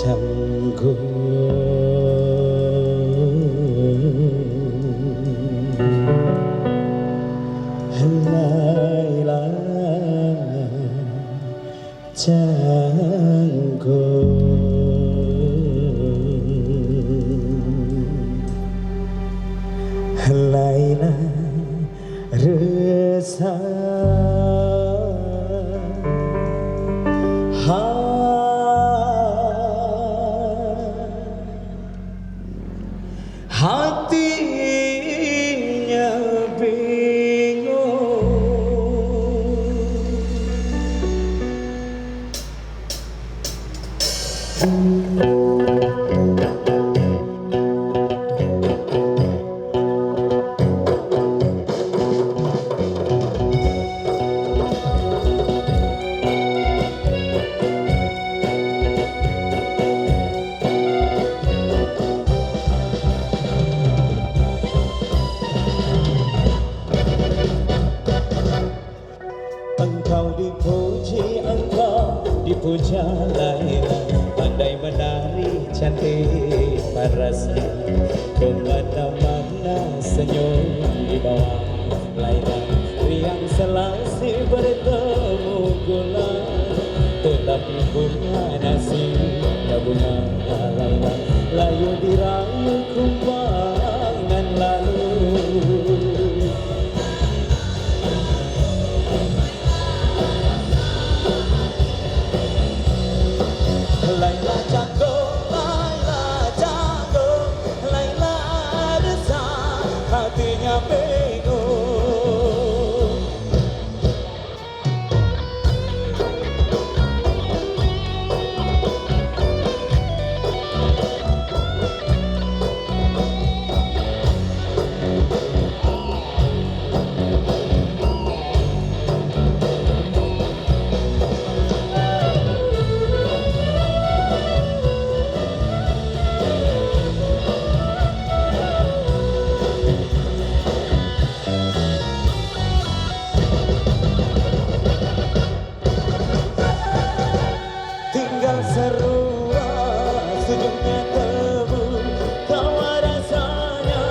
Laila Canggung, Laila hatinya Engkau dipuji, engkau dipuja Laila, pandai menari cantik parasnya, kemana-mana senyum di bawah Laila, riang selasi bertemu gula, tetapi bunga nasibnya bunga Laila, layu dirayu kumbangan lalu. Laila Canggung, Laila resah, hatinya bingung. Tinggal serua sujudnya tebu, tawa rasanya.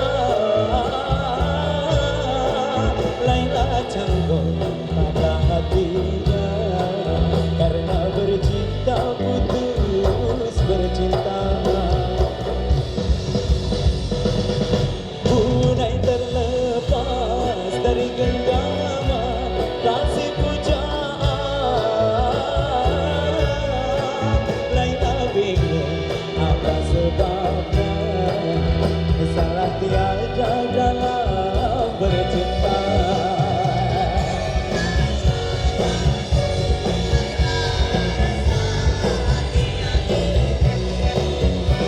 Laila Canggung pada hatinya, karena bercinta putus bercinta. Bunai terlepas dari genggaman kasih pujaan. Laila bingung apa sebabnya, salah tiada dalam bercinta.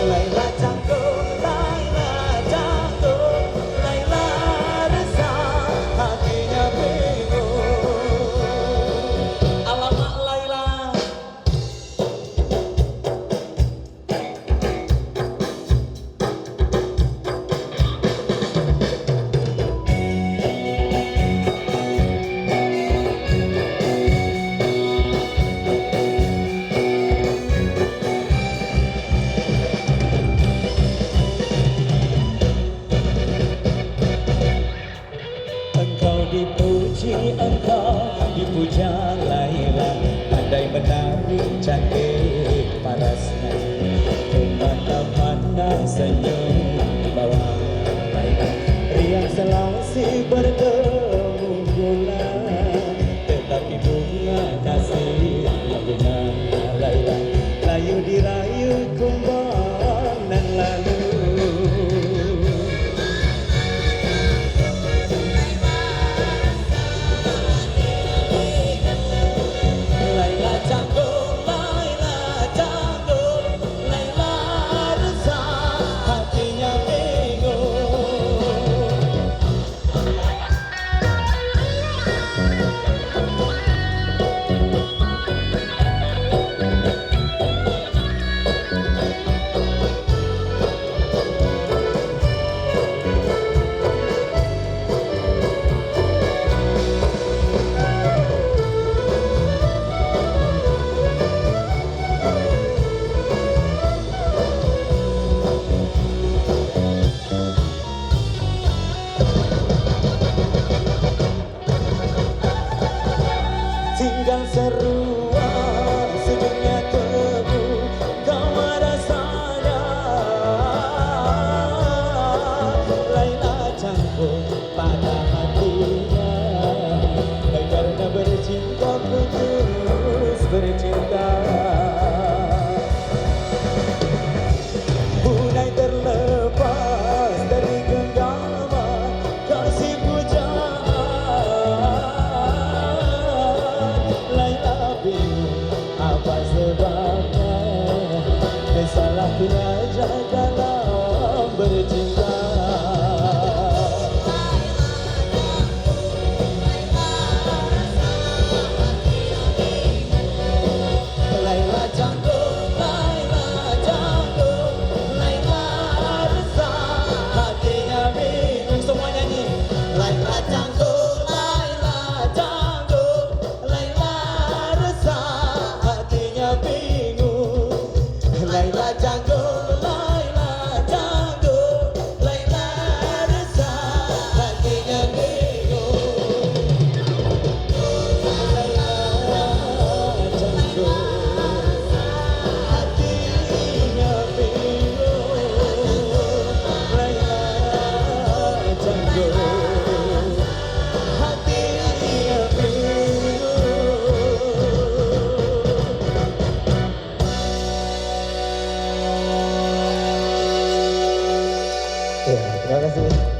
Laila Canggung, Laila resah, hatinya bingung. Alamak Laila. Engkau dipuji, engkau dipuja Laila, pandai menari cantik parasnya, kemana-mana senyum di bawah Laila, riang selasi bertemu gula, tetapi bunga nasibnya bunga Laila, layu dirayu kumbangan lalu. Laila Canggung, Laila dalam bercinta. Laila Janggo, Laila Janggo, Laila resah, hatinya bingung. Semua nyanyi. Laila Janggo, Laila Janggo, Laila resah, hatinya bingung. Laila Janggo, Laila Janggo, Laila resah, hatinya bingung. Laila Janggo, hatinya bingung. Laila Janggo, hatinya bingung. Ya, terima kasih.